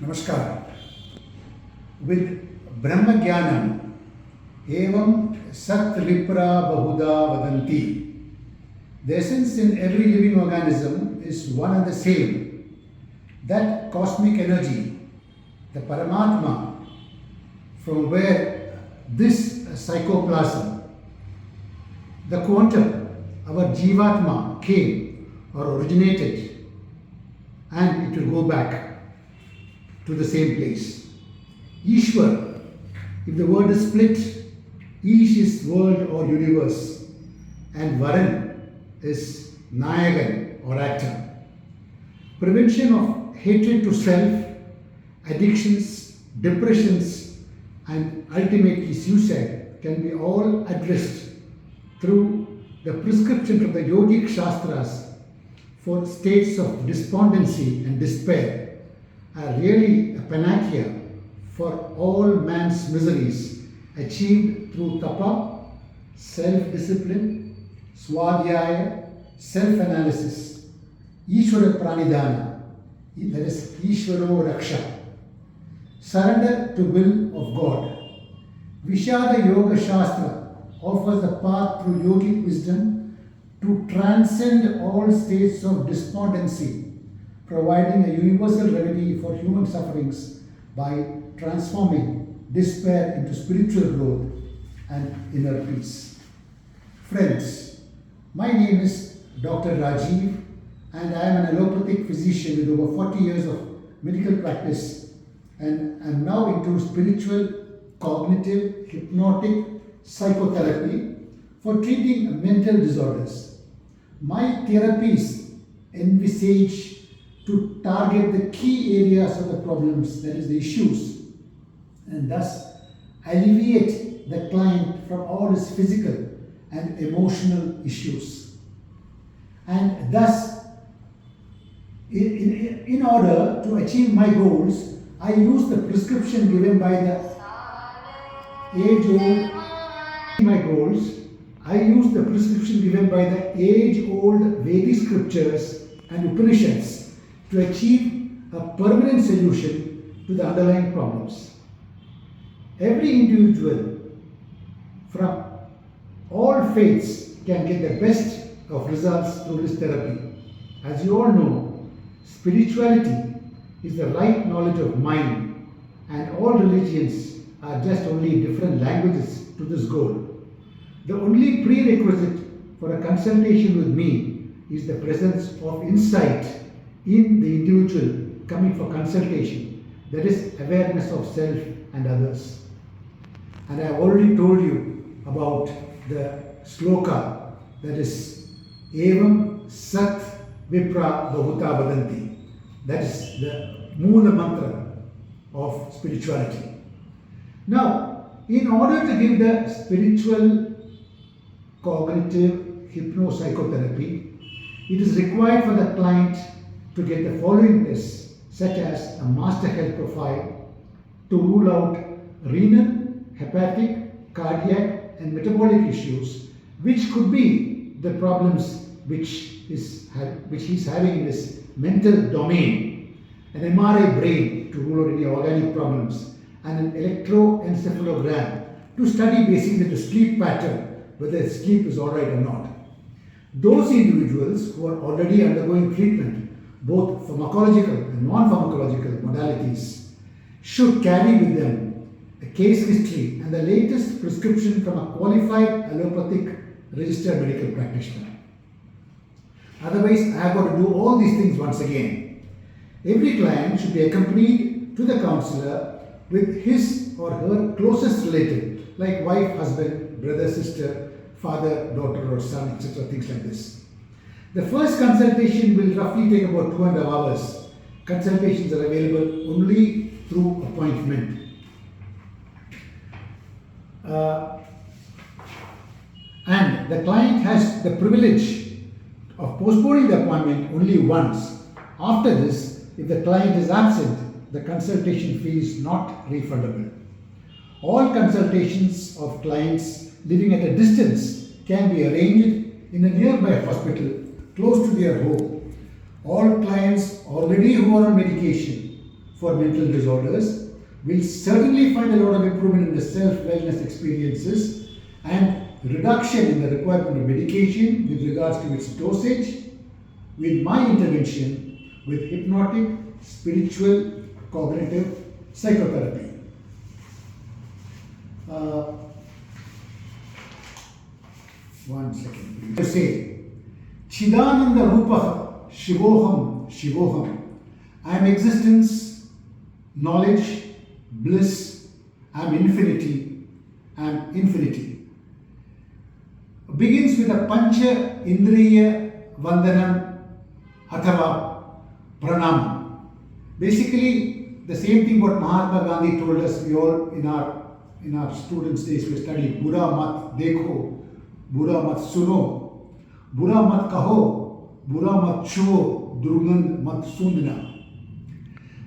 Namaskar. With Brahma Jnanam, Evam Sat Vipra Bahuda Vadanti. The essence in every living organism is one and the same. That cosmic energy, the Paramatma, from where this psychoplasm, the quantum, our Jivatma, came or originated, and it will go back to the same place. Ishwar, if the word is split, Ish is world or universe, and Varan is Nayagan or actor. Prevention of hatred to self, addictions, depressions, and ultimately suicide can be all addressed through the prescription from the yogic shastras for states of despondency and despair are really a panacea for all man's miseries achieved through tapa, self-discipline, swadhyaya, self-analysis, Ishvara pranidhana, that is Ishvaro raksha, surrender to will of God. Vishada Yoga Shastra offers a path through yogic wisdom to transcend all states of despondency, providing a universal remedy for human sufferings by transforming despair into spiritual growth and inner peace. Friends, my name is Dr. Rajiv, and I am an allopathic physician with over 40 years of medical practice, and I am now into spiritual, cognitive, hypnotic psychotherapy for treating mental disorders. My therapies envisage to target the key areas of the problems, that is the issues, and thus alleviate the client from all his physical and emotional issues. And thus, in order to achieve my goals, I use the prescription given by the age-old Vedic scriptures and Upanishads to achieve a permanent solution to the underlying problems. Every individual from all faiths can get the best of results through this therapy. As you all know, spirituality is the right knowledge of mind, and all religions are just only different languages to this goal. The only prerequisite for a consultation with me is the presence of insight in the individual coming for consultation, that is awareness of self and others. And I have already told you about the sloka, that is Evam Sat Vipra Bahuta Vadanti. That is the Moola mantra of spirituality. Now, in order to give the spiritual, cognitive hypnopsychotherapy, it is required for the client to get the following tests, such as a master health profile to rule out renal, hepatic, cardiac, and metabolic issues, which could be the problems which he is having in his mental domain, an MRI brain to rule out any organic problems, and an electroencephalogram to study basically the sleep pattern, whether sleep is alright or not. Those individuals who are already undergoing treatment, both pharmacological and non-pharmacological modalities, should carry with them a case history and the latest prescription from a qualified allopathic registered medical practitioner. Otherwise, I have got to do all these things once again. Every client should be accompanied to the counselor with his or her closest relative, like wife, husband, brother, sister, father, daughter, or son, etc., things like this. The first consultation will roughly take about 2.5 hours. Consultations are available only through appointment. And the client has the privilege of postponing the appointment only once. After this, if the client is absent, the consultation fee is not refundable. All consultations of clients living at a distance can be arranged in a nearby hospital close to their home. All clients already who are on medication for mental disorders. We'll certainly find a lot of improvement in the self-wellness experiences and reduction in the requirement of medication with regards to its dosage with my intervention with hypnotic, spiritual, cognitive psychotherapy. One second, please. To say, Chidananda Rupaha, Shivoham, Shivoham. I am existence, knowledge, bliss, I am infinity, I am infinity. Begins with a Pancha Indriya Vandanam Athava Pranam. Basically, the same thing what Mahatma Gandhi told us, we all in our students' days we studied Bura Mat Dekho, Bura Mat Suno, Bura Mat Kaho, Bura Mat Chuo, Durgand Mat Sundna.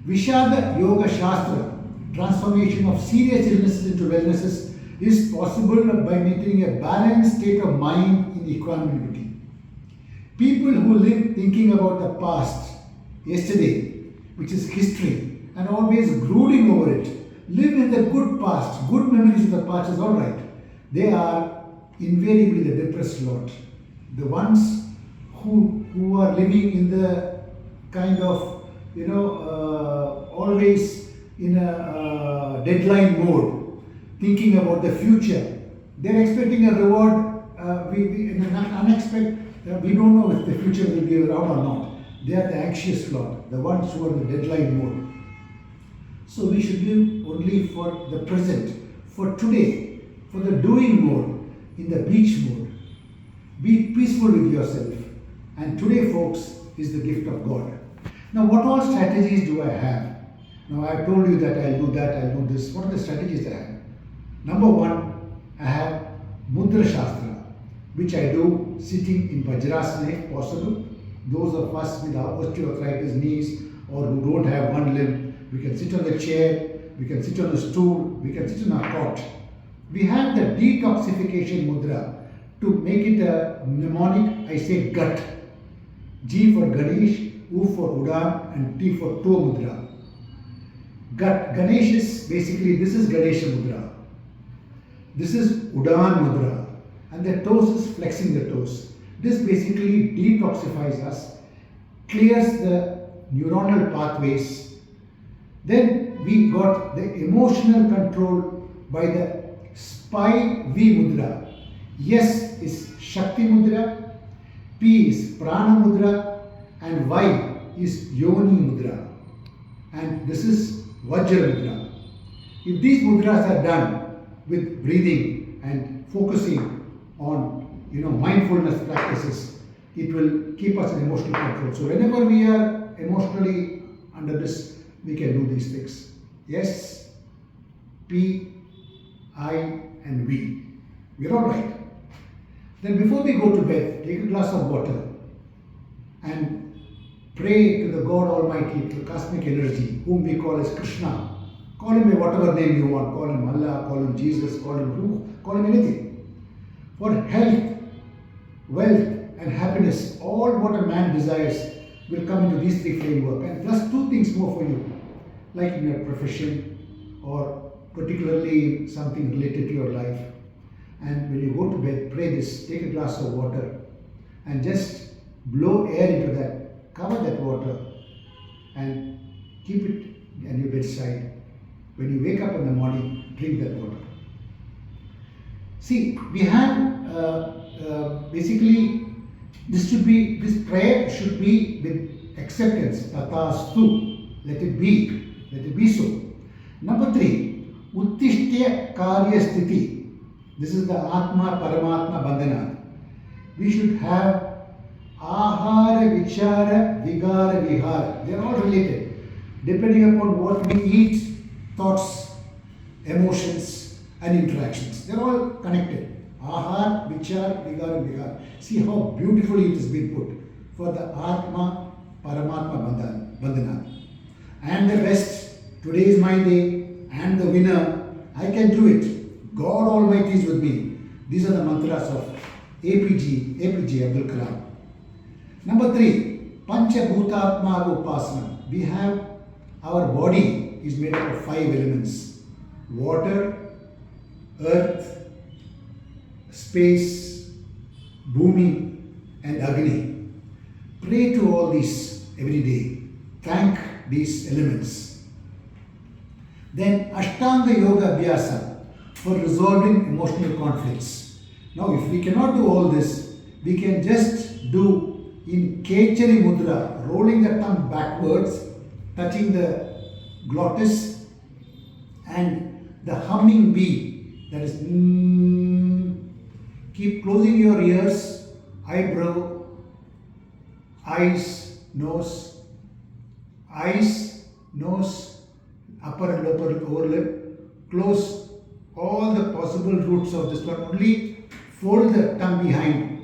Vishada Yoga Shastra, transformation of serious illnesses into wellnesses, is possible by maintaining a balanced state of mind in equanimity. People who live thinking about the past, yesterday, which is history, and always brooding over it, live in the good past, good memories of the past is alright. They are invariably the depressed lot. The ones who are living in the kind of, always in a deadline mode, thinking about the future. They're expecting a reward. We don't know if the future will be around or not. They are the anxious lot, the ones who are in the deadline mode. So we should live only for the present, for today, for the doing mode, in the beach mode. Be peaceful with yourself. And today, folks, is the gift of God. Now, what all strategies do I have? Now, I've told you that I'll do that, I'll do this. What are the strategies I have? Number one, I have Mudra Shastra, which I do sitting in Vajrasana if possible. Those of us with osteoarthritis knees or who don't have one limb, we can sit on the chair, we can sit on a stool, we can sit on a cot. We have the detoxification mudra to make it a mnemonic. I say gut. G for Ganesh, U for Udan, and T for Toe mudra. Gut. Ganesh is basically, this is Ganesha mudra. This is Udan mudra. And the toes is flexing the toes. This basically detoxifies us, clears the neuronal pathways. Then we got the emotional control by the Spy V mudra. S is Shakti mudra, P is Prana mudra, and Y is Yoni mudra. And this is Vajra mudra. If these mudras are done with breathing and focusing on mindfulness practices, it will keep us in emotional control. So whenever we are emotionally under this, we can do these things. S, P, I, and V. We're all right. Then before we go to bed, take a glass of water and pray to the God Almighty, to the cosmic energy, whom we call as Krishna. Call him by whatever name you want. Call him Allah, call him Jesus, call him Ruh, call him anything. For health, wealth, and happiness, all what a man desires will come into these three framework, and plus two things more for you, like in your profession or particularly something related to your life. And when you go to bed, pray this, take a glass of water and just blow air into that, cover that water and keep it at your bedside. When you wake up in the morning, drink that water. See, we have basically, this prayer should be with acceptance, tatastu, let it be so. Number 3, uttishthya karya sthiti. This is the Atma Paramatma Bandhana. We should have ahara, vichara, vigara, vihara. They are all related. Depending upon what we eat, thoughts, emotions, and interactions. They are all connected. Ahar, vichar, vigara, vihara. See how beautifully it has been put for the Atma Paramatma Bandhana. And the best, today is my day, and the winner, I can do it. God Almighty is with me. These are the mantras of APG Abdul Kalam. Number 3, Pancha Bhutatma Upasana. We have Our body is made up of 5 elements: water, earth, space, bhumi, and agni. Pray to all these every day. Thank these elements. Then Ashtanga Yoga Abhyasa for resolving emotional conflicts. Now, if we cannot do all this, we can just do in Kechari Mudra, rolling the tongue backwards, touching the glottis, and the humming bee, that is keep closing your ears, eyebrow, eyes, nose, upper and lower lip. Close all the possible roots of this one. Only fold the tongue behind,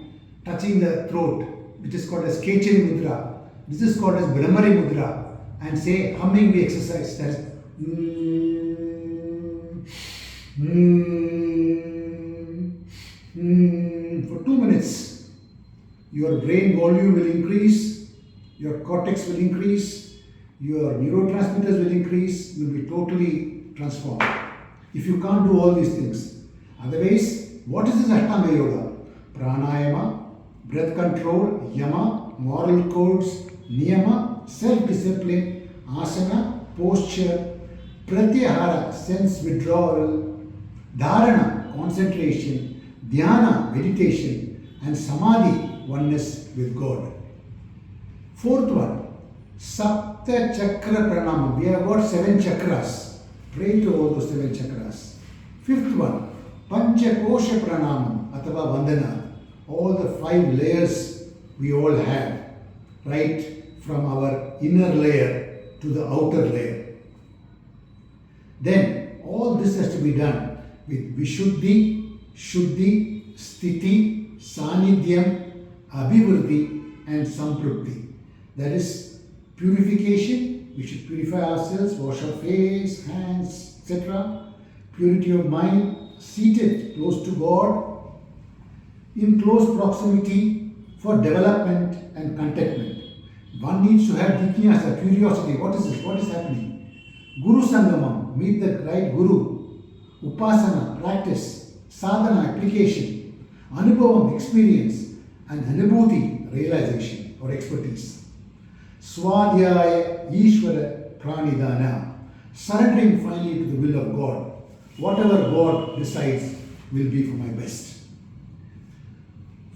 touching the throat, which is called as Kechari Mudra. This is called as Brahmari Mudra. And say humming bee exercise. That is for 2 minutes. Your brain volume will increase, your cortex will increase, your neurotransmitters will increase, you will be totally transformed. If you can't do all these things. Otherwise, what is this Ashtanga Yoga? Pranayama, breath control, yama, moral codes, niyama, self-discipline, asana, posture, pratyahara, sense withdrawal, dharana, concentration, dhyana, meditation, and samadhi, oneness with God. Fourth one, Sapta Chakra Pranama. We have got 7 chakras. Pray to all those 7 chakras. Fifth one, Pancha Kosha Pranama, Athava Vandana. All the 5 layers we all have, right from our inner layer to the outer layer. Then all this has to be done with Vishuddhi, Shuddhi, Sthiti, Sanidhyam, Abhivruddhi, and Samprupti. That is purification. We should purify ourselves, wash our face, hands, etc. Purity of mind, seated close to God, in close proximity for development and contentment. One needs to have jignasa, curiosity. What is this? What is happening? Guru Sangamam, meet the right Guru. Upasana, practice. Sadhana, application. Anubhavam, experience. And Anubhuti, realization or expertise. Swadhyaya, Ishvara, Pranidhana. Surrendering finally to the will of God. Whatever God decides will be for my best.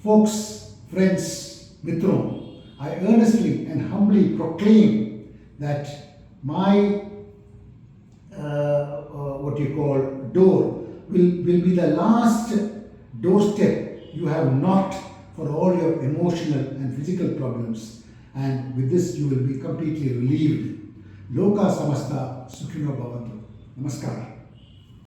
Folks, friends, Mitron, I earnestly and humbly proclaim that my door will be the last doorstep you have knocked for all your emotional and physical problems, and with this you will be completely relieved. Loka samasta sukhino bhavantu. Namaskar.